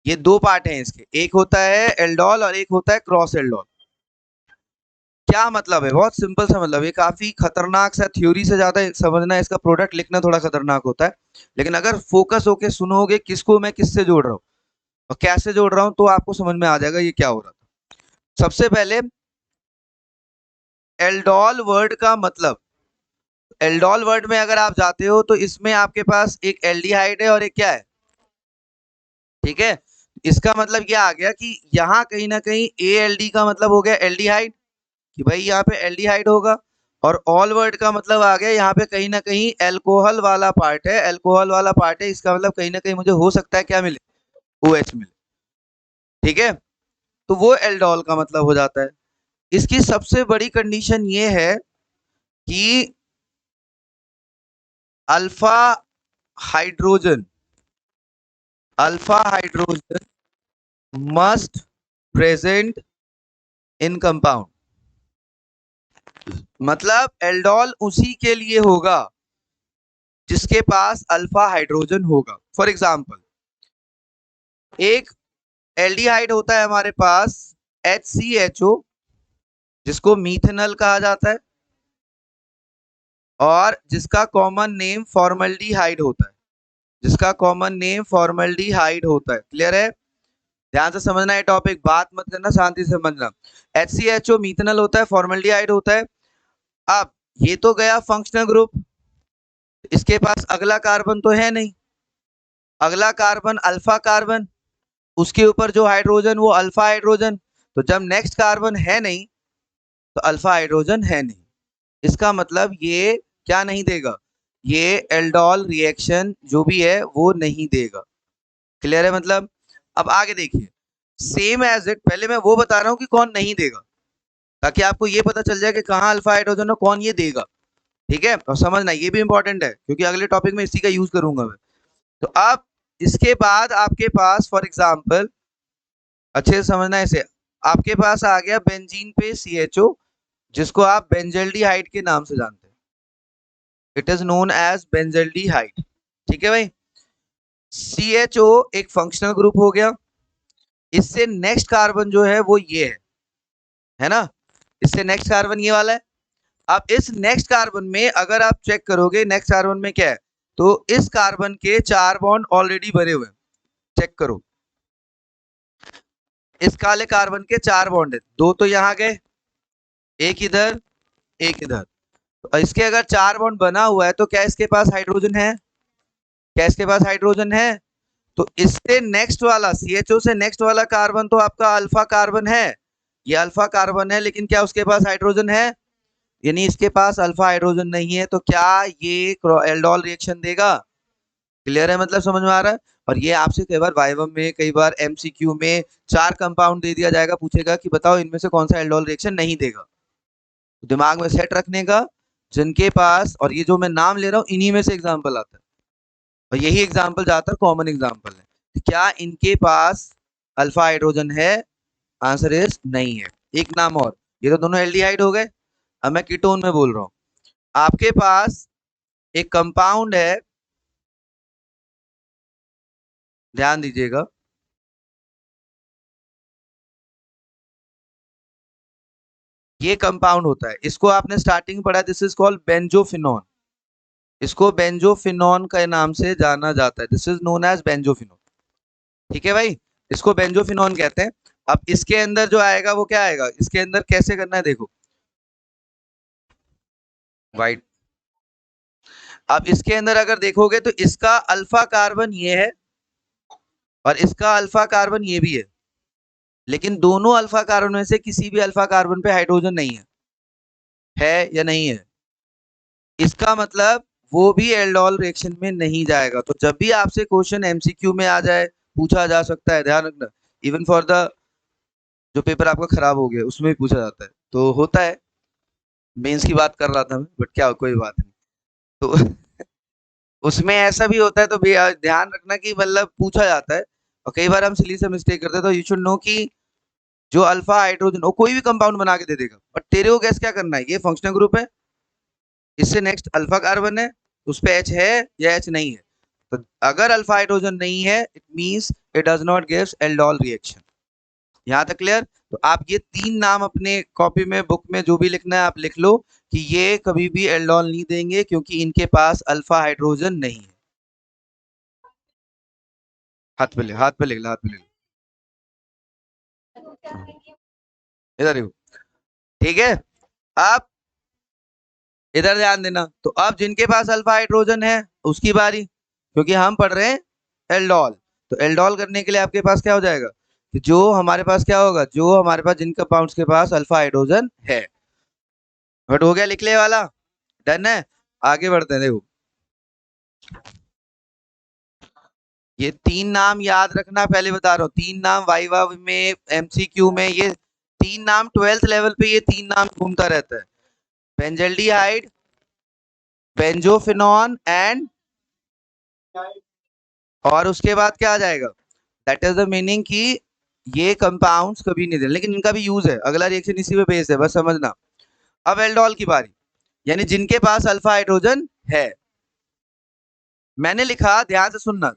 ये दो पार्ट हैं इसके, एक होता है एल्डोल और एक होता है क्रॉस एल्डोल। क्या मतलब है? बहुत सिंपल सा मतलब, ये काफी खतरनाक सा, थ्योरी से ज्यादा समझना, इसका प्रोडक्ट लिखना थोड़ा खतरनाक होता है, लेकिन अगर फोकस होके सुनोगे किसको मैं किससे जोड़ रहा हूँ और कैसे जोड़ रहा हूँ तो आपको समझ में आ जाएगा ये क्या हो रहा था। सबसे पहले एल्डोल वर्ड का मतलब, एल्डोल वर्ड में अगर आप जाते हो तो इसमें आपके पास एक एल्डिहाइड है और एक क्या है, ठीक है। इसका मतलब क्या आ गया कि यहाँ कहीं ना कहीं ALD का मतलब हो गया एल्डिहाइड, कि भाई यहाँ पे एल्डिहाइड होगा, और ऑल वर्ड का मतलब आ गया यहाँ पे कहीं ना कहीं एल्कोहल वाला पार्ट है, एल्कोहल वाला पार्ट है, इसका मतलब कहीं ना कहीं मुझे हो सकता है क्या मिले, OH मिले, ठीक है। तो वो एल्डोल का मतलब हो जाता है। इसकी सबसे बड़ी कंडीशन ये है कि alpha hydrogen, alpha hydrogen must present in compound, मतलब एल्डोल उसी के लिए होगा जिसके पास अल्फा हाइड्रोजन होगा। फॉर एग्जाम्पल, एक एल्डिहाइड होता है हमारे पास HCHO, जिसको मीथेनॉल कहा जाता है, और जिसका कॉमन नेम फॉर्मल्डिहाइड होता है, जिसका कॉमन नेम फॉर्मल्डिहाइड होता है। क्लियर है? ध्यान से समझना है टॉपिक, बात मत करना, शांति से समझना। HCHO मीथेनॉल होता है, फॉर्मल्डिहाइड होता है। अब ये तो गया फंक्शनल ग्रुप, इसके पास अगला कार्बन तो है नहीं, अगला कार्बन अल्फा कार्बन, उसके ऊपर जो हाइड्रोजन वो अल्फा हाइड्रोजन, तो जब नेक्स्ट कार्बन है नहीं तो अल्फा हाइड्रोजन है नहीं, इसका मतलब ये क्या नहीं देगा, ये एल्डोल रिएक्शन जो भी है वो नहीं देगा। क्लियर है? मतलब अब आगे देखिए, सेम एज इट, पहले मैं वो बता रहा हूं कि कौन नहीं देगा, ताकि आपको ये पता चल जाए कि कहाँ अल्फा हाइड्रोजन है, कौन ये देगा, ठीक है। और समझना ये भी इंपॉर्टेंट है क्योंकि अगले टॉपिक में इसी का यूज करूंगा मैं। तो अब इसके बाद आपके पास फॉर एग्जाम्पल, अच्छे से समझना इसे, आपके पास आ गया बेंजीन पे CHO, जिसको आप बेंजल्डिहाइड के नाम से जानते हैं, it is known as benzaldehyde, ठीक है भाई। CHO एक फंक्शनल ग्रुप हो गया, इससे नेक्स्ट कार्बन जो है वो ये है ना, इससे नेक्स्ट कार्बन ये वाला है। अब इस नेक्स्ट कार्बन में अगर आप चेक करोगे नेक्स्ट कार्बन में क्या है, तो इस कार्बन के 4 बॉन्ड ऑलरेडी भरे हुए हैं, चेक करो, इस काले कार्बन के 4 बॉन्ड है, 2 तो यहां गए, एक इधर एक इधर, तो इसके अगर 4 बॉन्ड बना हुआ है तो क्या इसके पास हाइड्रोजन है, क्या इसके पास हाइड्रोजन है? तो इससे नेक्स्ट वाला CHO से नेक्स्ट वाला कार्बन तो आपका अल्फा कार्बन है, ये अल्फा कार्बन है, लेकिन क्या उसके पास हाइड्रोजन है? यानी इसके पास अल्फा हाइड्रोजन नहीं है, तो क्या ये एल्डोल रिएक्शन देगा? क्लियर है? मतलब समझ में आ रहा है? और ये आपसे कई बार वाइवा में, कई बार MCQ में 4 कंपाउंड दे दिया जाएगा, पूछेगा कि बताओ इनमें से कौन सा एल्डोल रिएक्शन नहीं देगा, तो दिमाग में सेट रखने का, जिनके पास, और ये जो मैं नाम ले रहा हूँ इन्हीं में से एग्जाम्पल आता है, और यही एग्जाम्पल ज्यादातर कॉमन एग्जाम्पल है। तो क्या इनके पास अल्फा हाइड्रोजन है? आंसर इज नहीं है। एक नाम और, ये तो दोनों एल्डिहाइड हो गए, अब मैं कीटोन में बोल रहा हूँ। आपके पास एक कंपाउंड है, ध्यान दीजिएगा, ये कंपाउंड होता है, इसको आपने स्टार्टिंग पढ़ा, दिस इज कॉल्ड बेंजोफिनॉन, इसको बेंजोफिनॉन के नाम से जाना जाता है, this is known as benzophenone, ठीक है भाई, इसको बेंजोफिनॉन कहते हैं। अब इसके अंदर जो आएगा वो क्या आएगा, इसके अंदर कैसे करना है देखो, वाइट, अब इसके अंदर अगर देखोगे तो इसका अल्फा कार्बन ये है और इसका अल्फा कार्बन ये भी है, लेकिन दोनों अल्फा कार्बन में से किसी भी अल्फा कार्बन पे हाइड्रोजन नहीं है या नहीं है, इसका मतलब वो भी एल्डोल रिएक्शन में नहीं जाएगा। तो जब भी आपसे क्वेश्चन MCQ में आ जाए, पूछा जा सकता है, ध्यान रखना, इवन फॉर द जो पेपर आपका खराब हो गया उसमें भी पूछा जाता है, तो होता है, मेंस की बात कर रहा था मैं, बट क्या कोई बात नहीं, तो उसमें ऐसा भी होता है, तो ध्यान रखना कि मतलब पूछा जाता है, और कई बार हम सिली से मिस्टेक करते हैं, तो यू शुड नो कि जो अल्फा हाइड्रोजन वो कोई भी कंपाउंड बना के दे देगा, बट तेरे को गैस क्या करना है, ये फंक्शनल ग्रुप है, इससे नेक्स्ट अल्फा कार्बन है, उस पे H है या H नहीं है, तो अगर अल्फा हाइड्रोजन नहीं है, it means it does not gives aldol reaction. यहां तक क्लियर? तो आप ये 3 नाम अपने कॉपी में, बुक में जो भी लिखना है आप लिख लो कि ये कभी भी एल्डोल नहीं देंगे क्योंकि इनके पास अल्फा हाइड्रोजन नहीं है। हाथ पे ले, हाथ पे लिख लो, हाथ पे लिख लो, इधर देखो। ठीक है, अब इधर ध्यान देना। तो अब जिनके पास अल्फा हाइड्रोजन है उसकी बारी, क्योंकि हम पढ़ रहे हैं एल्डोल। तो एल्डोल करने के लिए आपके पास क्या हो जाएगा कि जो हमारे पास क्या होगा, जो हमारे पास जिन कंपाउंड्स के पास अल्फा हाइड्रोजन है। बट हो गया लिखने वाला, डन है। आगे बढ़ते हैं। देखो ये 3 नाम याद रखना, पहले बता रहा हूँ 3 नाम वाइवा में, एमसीक्यू में, ये 3 नाम 12th लेवल पे ये 3 नाम घूमता रहता है। बेंजल्डिहाइड, बेंजोफिनॉन एंड, और उसके बाद क्या आ जाएगा, दैट इज द मीनिंग कि ये कंपाउंड्स कभी नहीं दे, लेकिन इनका भी यूज है, अगला रिएक्शन इसी पे बेस्ड है, बस समझना। अब एल्डोल की बारी, यानी जिनके पास अल्फा हाइड्रोजन है। मैंने लिखा, ध्यान से सुनना,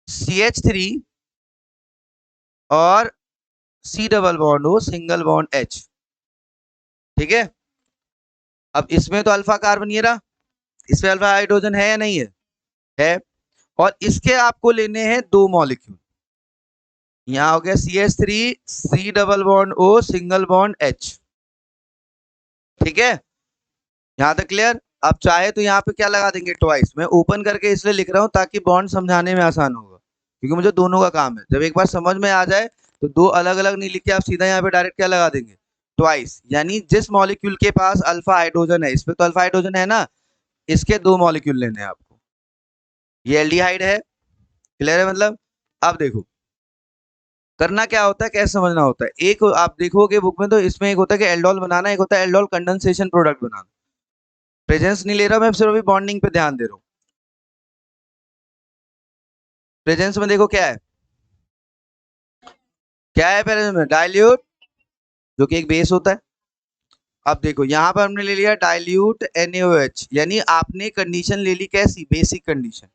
CH3 और C डबल बॉन्ड हो, सिंगल बॉन्ड H। ठीक है, अब इसमें तो अल्फा कार्बन ये रहा, इसमें अल्फा हाइड्रोजन है या नहीं है? है। और इसके आपको लेने हैं 2 मॉलिक्यूल। यहां हो गया CH3, C double bond O, single bond H। ठीक है, यहां तक क्लियर? आप चाहे तो यहाँ पे क्या लगा देंगे, ट्वाइस। मैं ओपन करके इसलिए लिख रहा हूं ताकि बॉन्ड समझाने में आसान होगा, क्योंकि मुझे दोनों का काम है। जब एक बार समझ में आ जाए तो 2 अलग अलग नहीं लिख के आप सीधा यहाँ पे डायरेक्ट क्या लगा देंगे, ट्वाइस। यानी जिस मॉलिक्यूल के पास अल्फा हाइड्रोजन है, इसमें तो अल्फा हाइड्रोजन है ना, इसके 2 मॉलिक्यूल लेने हैं आपको। ये एल्डिहाइड है, क्लियर है मतलब? अब देखो करना क्या होता है, कैसे समझना होता है। एक आप देखोगे बुक में, तो इसमें एक होता है कि एल्डोल बनाना, एक होता है एल्डोल कंडेंसेशन प्रोडक्ट बनाना। प्रेजेंस नहीं ले रहा मैं, सिर्फ अभी बॉन्डिंग पे ध्यान दे रहा हूँ। प्रेजेंस में देखो क्या है, क्या है प्रेजेंस में, डाइल्यूट, जो कि एक बेस होता है। अब देखो यहाँ पर हमने ले लिया डाइल्यूट NaOH, यानी आपने कंडीशन ले ली कैसी, बेसिक कंडीशन।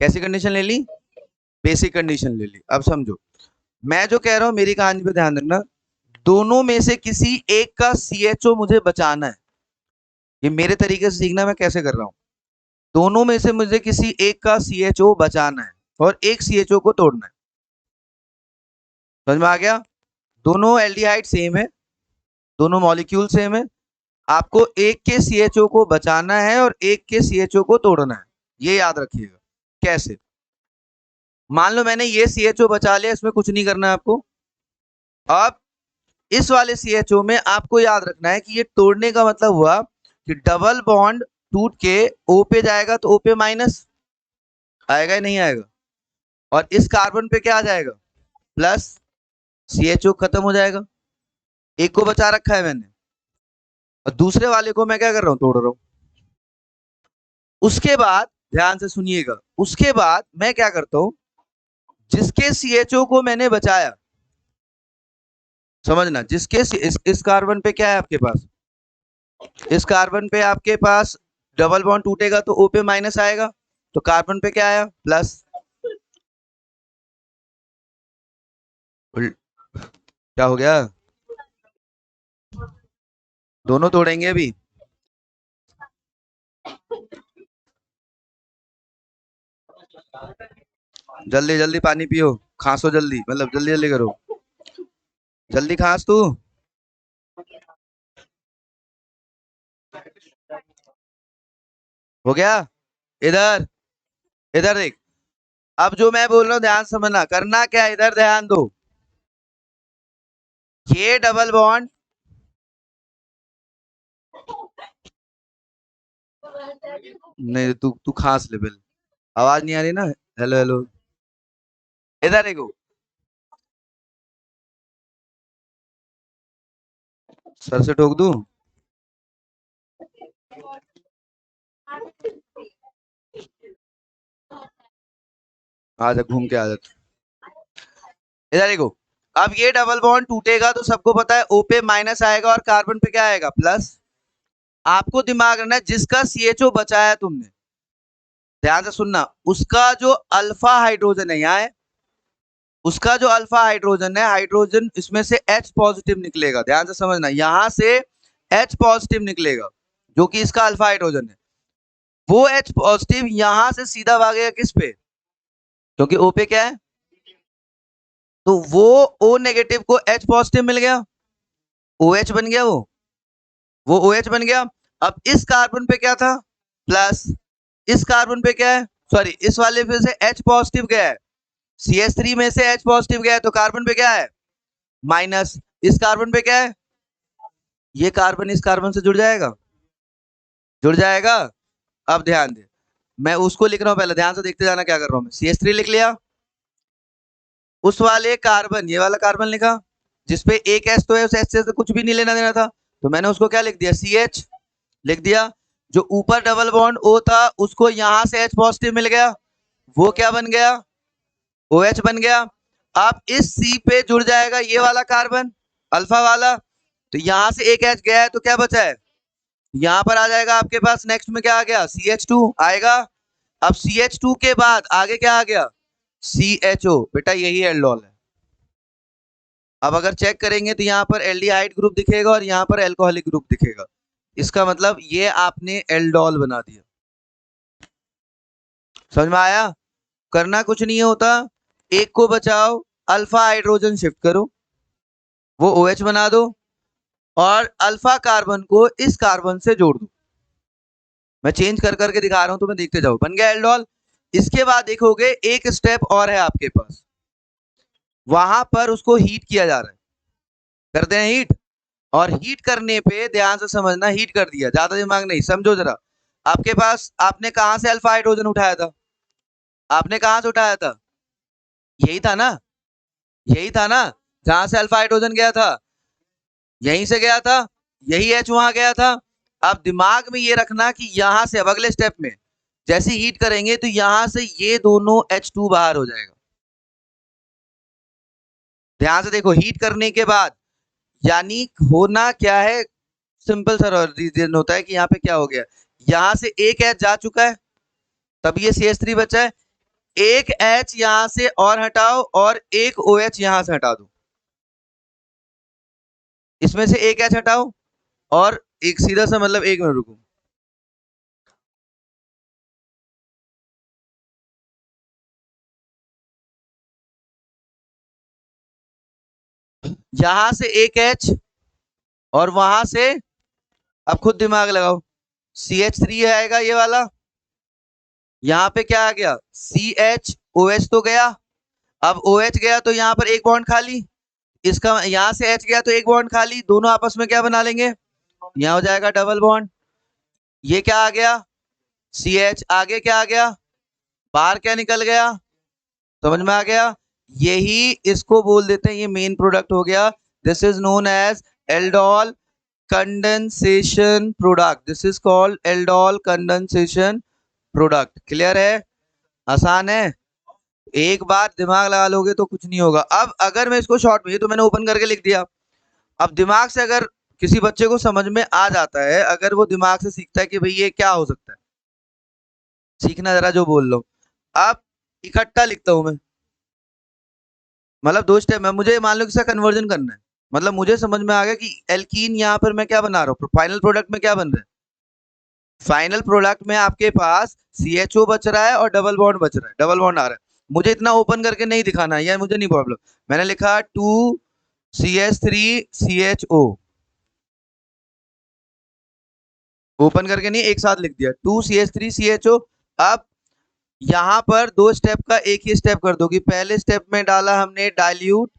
कैसी कंडीशन ले ली, बेसिक कंडीशन ले ली। अब समझो मैं जो कह रहा हूँ, मेरी कहानी पे ध्यान रखना। दोनों में से किसी एक का CHO मुझे बचाना है। ये मेरे तरीके से सीखना, मैं कैसे कर रहा हूँ। दोनों में से मुझे किसी एक का CHO बचाना है और एक CHO को तोड़ना है। समझ में आ गया? दोनों एल्डिहाइड सेम है, दोनों मॉलिक्यूल सेम है, आपको एक के CHO को बचाना है और एक के CHO को तोड़ना है। ये याद रखिएगा। कैसे? मान लो मैंने ये CHO बचा लिया, इसमें कुछ नहीं करना है आपको। अब इस वाले CHO में आपको याद रखना है कि ये तोड़ने का मतलब हुआ कि डबल बॉन्ड टूट के O पे जाएगा, तो O पे माइनस आएगा ही नहीं आएगा, और इस कार्बन पे क्या आ जाएगा, प्लस। CHO खत्म हो जाएगा। एक को बचा रखा है मैंने, और दूसरे वाले को मैं क्या कर रहा हूं, तोड़ रहा हूं। उसके बाद ध्यान से सुनिएगा, उसके बाद मैं क्या करता हूं, जिसके CHO को मैंने बचाया, समझना, जिसके इस कार्बन पे क्या है आपके पास, इस कार्बन पे आपके पास डबल बॉन्ड टूटेगा तो O पे माइनस आएगा, तो कार्बन पे क्या आया, प्लस। क्या हो गया, दोनों तोड़ेंगे अभी। जल्दी जल्दी पानी पियो, खांसो जल्दी, मतलब जल्दी जल्दी करो, जल्दी खांस तू। हो गया? इधर, इधर देख। अब जो मैं बोल रहा हूँ ध्यान समझना, करना क्या, इधर ध्यान दो। ये डबल बॉन्ड, नहीं तू तू खांस ले पहले, आवाज नहीं आ रही ना, हेलो हेलो। इधर देखो, सर से ठोक दूं, आजा घूम के आजा। इधर देखो, अब ये डबल बॉन्ड टूटेगा तो सबको पता है O पे माइनस आएगा और कार्बन पे क्या आएगा, प्लस। आपको दिमाग रखना है, जिसका CHO बचाया तुमने, ध्यान से सुनना, उसका जो अल्फा हाइड्रोजन है यहाँ है, उसका जो अल्फा हाइड्रोजन है, हाइड्रोजन इसमें से H पॉजिटिव निकलेगा। ध्यान से समझना, यहां से H पॉजिटिव निकलेगा जो कि इसका अल्फा हाइड्रोजन है। वो H पॉजिटिव यहां से सीधा भागेगा किस पे, क्योंकि O पे क्या है, तो वो O नेगेटिव को H पॉजिटिव मिल गया, OH बन गया, वो OH बन गया। अब इस कार्बन पे क्या था, प्लस, इस कार्बन पे क्या है, सॉरी इस वाले पे से H पॉजिटिव गया है, CH3 में से H पॉजिटिव गया है, तो कार्बन पे क्या है, माइनस। इस कार्बन पे क्या है, ये कार्बन इस कार्बन से जुड़ जाएगा, जुड़ जाएगा। अब ध्यान दे, मैं उसको लिख रहा हूं, पहले ध्यान से देखते जाना क्या कर रहा हूं मैं। CH3 लिख लिया, उस वाले कार्बन, ये वाला कार्बन लिखा जिसपे एक H तो है, उस H से कुछ भी नहीं लेना देना था, तो मैंने उसको क्या लिख दिया, CH लिख दिया। जो ऊपर डबल बॉन्ड O था उसको यहां से H पॉजिटिव मिल गया, वो क्या बन गया, OH बन गया। अब इस C पे जुड़ जाएगा ये वाला कार्बन अल्फा वाला, तो यहां से एक H गया है, तो क्या बचा है, यहां पर आ जाएगा आपके पास, नेक्स्ट में क्या आ गया, CH2 आएगा। अब CH2 के बाद आगे क्या आ गया, CHO, बेटा यही एल्डोल है। अब अगर चेक करेंगे तो यहाँ पर एल्डिहाइड ग्रुप दिखेगा और यहाँ पर एल्कोहलिक ग्रुप दिखेगा, इसका मतलब ये आपने एल्डोल बना दिया। समझ में आया, करना कुछ नहीं होता, एक को बचाओ, अल्फा हाइड्रोजन शिफ्ट करो, वो OH बना दो, और अल्फा कार्बन को इस कार्बन से जोड़ दो। मैं चेंज कर करके दिखा रहा हूं, तुम्हें देखते जाओ, बन गया एल्डोल। इसके बाद देखोगे एक स्टेप और है आपके पास, वहां पर उसको हीट किया जा रहा है, करते हैं हीट, और हीट करने पे ध्यान से समझना, हीट कर दिया, ज्यादा दिमाग नहीं, समझो जरा। आपके पास, आपने कहां से अल्फा हाइड्रोजन उठाया था, आपने कहां से उठाया था, यही था ना, यही था ना, जहां से अल्फा हाइड्रोजन गया था, यहीं से गया था, यही H वहां गया था। अब दिमाग में ये रखना कि यहां से अब अगले स्टेप में जैसे हीट करेंगे तो यहां से ये दोनों H2 बाहर हो जाएगा। ध्यान से देखो, हीट करने के बाद यानी होना क्या है, सिंपल सा रीजन होता है कि यहाँ पे क्या हो गया, यहां से एक H जा चुका है, तब ये CH3 बचा है, एक H यहां से और हटाओ और एक OH यहां से हटा दो, इसमें से एक H हटाओ और एक सीधा सा, मतलब एक मिनट रुको, यहां से एक H और वहां से, अब खुद दिमाग लगाओ, CH3 आएगा ये वाला, यहाँ पे क्या आ गया, CH, OH तो गया, अब OH गया तो यहाँ पर एक बॉन्ड खाली, इसका यहाँ से H गया तो एक बॉन्ड खाली, दोनों आपस में क्या बना लेंगे, यहाँ हो जाएगा डबल बॉन्ड। ये क्या आ गया, CH, आगे क्या आ गया, बाहर क्या निकल गया, समझ में आ गया, यही इसको बोल देते हैं, ये मेन प्रोडक्ट हो गया, this is known as aldol condensation product, this is called aldol condensation product. Clear है, आसान है, एक बार दिमाग लगा लोगे तो कुछ नहीं होगा। अब अगर मैं इसको शॉर्ट में, ये तो मैंने ओपन करके लिख दिया, अब दिमाग से अगर किसी बच्चे को समझ में आ जाता है, अगर वो दिमाग से सीखता है कि भाई ये क्या हो सकता है, सीखना जरा जो बोल लो। अब इकट्ठा लिखता हूं मैं, मतलब दो स्टेप में मुझे मान लो किसका कन्वर्जन करना है, मतलब मुझे समझ में आ गया कि एल्कीन यहाँ पर मैं क्या बना रहा हूँ, फाइनल प्रोडक्ट में क्या बन रहा है, फाइनल प्रोडक्ट में आपके पास CHO बच रहा है और डबल बॉन्ड बच रहा है, डबल बॉन्ड आ रहा है। मुझे इतना ओपन करके नहीं दिखाना है, मुझे नहीं प्रॉब्लम, मैंने लिखा 2CH3CHO, ओपन करके नहीं, एक साथ लिख दिया 2CH3CHO। अब यहाँ पर दो स्टेप का एक ही स्टेप कर दो कि पहले स्टेप में डाला हमने dilute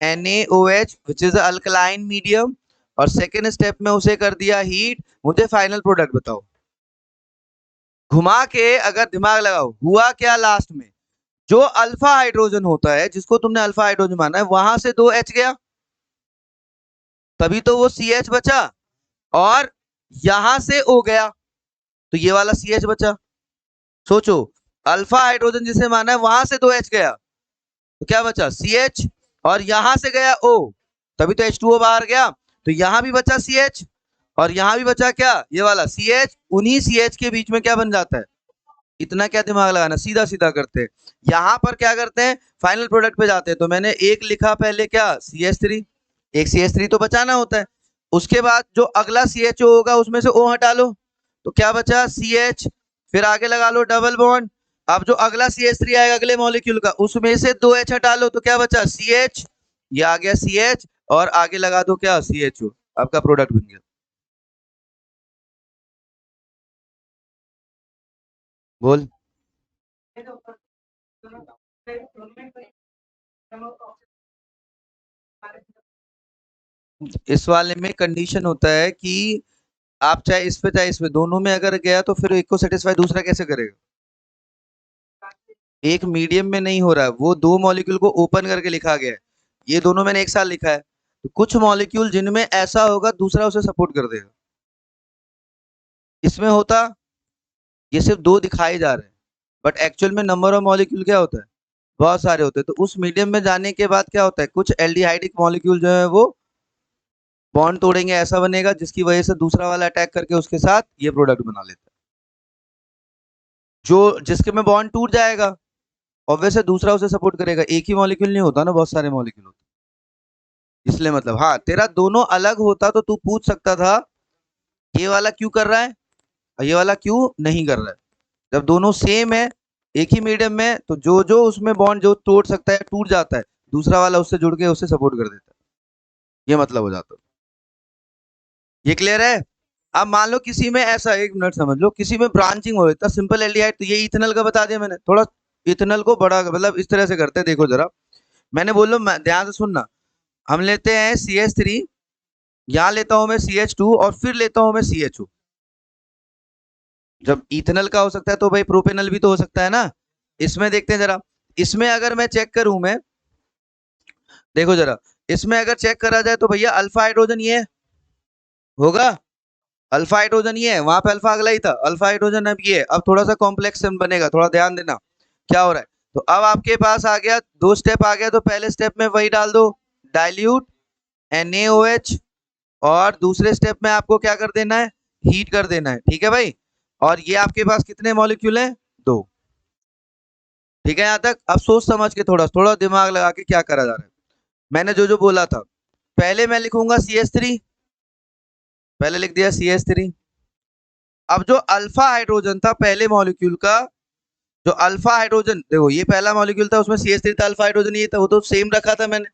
NaOH which is alkaline medium, और सेकेंड स्टेप में उसे कर दिया हीट। मुझे फाइनल प्रोडक्ट बताओ, घुमा के अगर दिमाग लगाओ, हुआ क्या लास्ट में, जो अल्फा हाइड्रोजन होता है जिसको तुमने अल्फा हाइड्रोजन माना है, वहां से दो H गया, तभी तो वो CH बचा, और यहां से O गया तो ये वाला CH बचा। सोचो, अल्फा हाइड्रोजन जिसे माना है वहां से दो H गया तो क्या बचा, CH, और यहां से गया O, तभी तो H2O बाहर गया, तो यहां भी बचा CH और यहां भी बचा क्या, ये वाला CH, उन्हीं CH के बीच में क्या बन जाता है, इतना क्या दिमाग लगाना, सीधा सीधा करते हैं। यहाँ पर क्या करते हैं, फाइनल प्रोडक्ट पे जाते हैं। तो मैंने एक लिखा पहले क्या, CH3, एक CH3 तो बचाना होता है। उसके बाद जो अगला CHO होगा उसमें से O हटा लो, तो क्या बचा CH, फिर आगे लगा लो डबल बॉन्ड। अब जो अगला CH3 आएगा अगले मॉलिक्यूल का, उसमें से 2H हटा लो, तो क्या बचा CH, ये आ गया CH, और आगे लगा दो क्या CHO, आपका प्रोडक्ट बन गया। बोल। इस वाले में कंडीशन होता है कि आप चाहे इस पे चाहे इस पे, दोनों में अगर गया तो फिर एक को सेटिस्फाई दूसरा कैसे करेगा। एक मीडियम में नहीं हो रहा है, वो दो मॉलिक्यूल को ओपन करके लिखा गया है। ये दोनों मैंने एक साथ लिखा है, तो कुछ मॉलिक्यूल जिनमें ऐसा होगा दूसरा उसे सपोर्ट कर देगा। इसमें होता, ये सिर्फ दो दिखाए जा रहे हैं, बट एक्चुअल में नंबर ऑफ मॉलिक्यूल क्या होता है, बहुत सारे होते हैं। तो उस मीडियम में जाने के बाद क्या होता है, कुछ एल्डिहाइडिक मॉलिक्यूल जो है वो बॉन्ड तोड़ेंगे, ऐसा बनेगा जिसकी वजह से दूसरा वाला अटैक करके उसके साथ ये प्रोडक्ट बना लेता है। जो जिसके में बॉन्ड टूट जाएगा, ऑब्वियस है दूसरा उसे सपोर्ट करेगा। एक ही मॉलिक्यूल नहीं होता ना, बहुत सारे मॉलिक्यूल होते, इसलिए मतलब हाँ, तेरा दोनों अलग होता तो तू पूछ सकता था ये वाला क्यों कर रहा है और ये वाला क्यों नहीं कर रहा है। जब दोनों सेम है, एक ही मीडियम में, तो जो जो उसमें बॉन्ड जो तोड़ सकता है टूट जाता है, दूसरा वाला उससे जुड़ के उससे सपोर्ट कर देता है, ये मतलब हो जाता है। ये क्लियर है। अब मान लो किसी में ऐसा, एक मिनट समझ लो, किसी में ब्रांचिंग हो, इतना सिंपल एल्डिहाइड, तो ये इथेनॉल का बता दिया मैंने। थोड़ा इथेनॉल को बड़ा मतलब इस तरह से करते हैं, देखो जरा, मैंने बोलो ध्यान से सुनना। हम लेते हैं CH3, यहाँ लेता हूं मैं CH2, और फिर लेता हूं मैं CHO। जब इथेनॉल का हो सकता है तो भाई प्रोपेनॉल भी तो हो सकता है ना। इसमें देखते हैं जरा, इसमें अगर मैं चेक करूं, मैं देखो जरा, इसमें अगर चेक करा जाए तो भैया अल्फा हाइड्रोजन ये होगा, अल्फा हाइड्रोजन ये है, वहां पे अल्फा अगला ही था, अल्फा हाइड्रोजन अब ये है। अब थोड़ा सा कॉम्प्लेक्स बनेगा, थोड़ा ध्यान देना क्या हो रहा है। तो अब आपके पास आ गया, दो स्टेप आ गया, तो पहले स्टेप में वही डाल दो, डाइल्यूट NaOH, और दूसरे स्टेप में आपको क्या कर देना है, हीट कर देना है, ठीक है भाई। और ये आपके पास कितने मॉलिक्यूल हैं, दो। ठीक है यहाँ तक। अब सोच समझ के थोड़ा थोड़ा दिमाग लगा के क्या करा जा रहा है। मैंने जो जो बोला था, पहले मैं लिखूंगा CH3, पहले लिख दिया CH3। अब जो अल्फा हाइड्रोजन था पहले मॉलिक्यूल का, जो अल्फा हाइड्रोजन, देखो ये पहला मॉलिक्यूल था, उसमें CH3 था, अल्फा हाइड्रोजन ये था, वो तो सेम रखा था मैंने।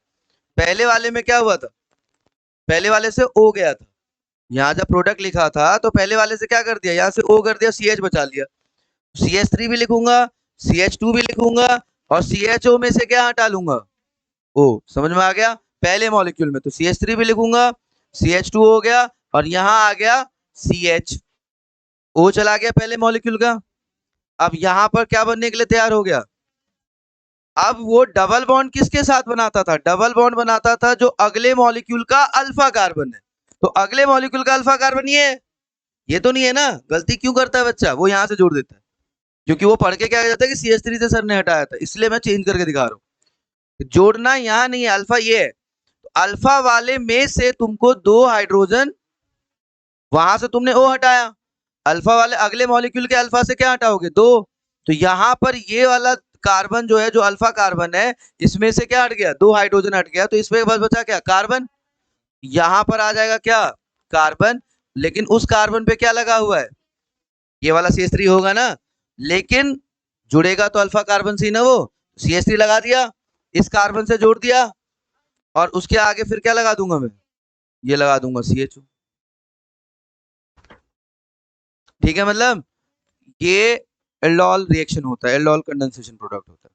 पहले वाले में क्या हुआ था, पहले वाले से O गया था, यहाँ जब प्रोडक्ट लिखा था तो पहले वाले से क्या कर दिया, यहाँ से O कर दिया, CH बचा लिया। CH3 भी लिखूंगा, CH2 भी लिखूंगा, और CHO में से क्या हटा लूंगा, O। समझ में आ गया। पहले मॉलिक्यूल में तो CH3 भी लिखूंगा, CH2 हो गया, और यहाँ आ गया CH, O चला गया पहले मॉलिक्यूल का। अब यहाँ पर क्या बनने के लिए तैयार हो गया, अब वो डबल बॉन्ड किसके साथ बनाता था, डबल बॉन्ड बनाता था जो अगले मॉलिक्यूल का अल्फा कार्बन है। तो अगले मॉलिक्यूल का अल्फा कार्बन ये तो नहीं है ना। गलती क्यों करता है बच्चा, वो यहाँ से जोड़ देता है, क्योंकि वो पढ़ के क्या कहता है कि CH3 से सर ने हटाया था, इसलिए मैं चेंज करके दिखा रहा हूँ। जोड़ना यहाँ नहीं है, अल्फा ये है। तो अल्फा वाले में से तुमको दो हाइड्रोजन, वहां से तुमने O हटाया, अल्फा वाले अगले मॉलिक्यूल के अल्फा से क्या हटाओगे, दो। तो यहाँ पर ये वाला कार्बन जो है, जो अल्फा कार्बन है, इसमें से क्या हट गया, दो हाइड्रोजन हट गया, तो इसमें बस बचा क्या, कार्बन। यहाँ पर आ जाएगा क्या, कार्बन। लेकिन उस कार्बन पे क्या लगा हुआ है, ये वाला CH3 होगा ना, लेकिन जुड़ेगा तो अल्फा कार्बन से ना, वो CH3 लगा दिया, इस कार्बन से जोड़ दिया, और उसके आगे फिर क्या लगा दूंगा मैं, ये लगा दूंगा CHO। ठीक है, मतलब ये एल्डोल रिएक्शन होता है, एल्डोल कंडेंसेशन प्रोडक्ट होता है।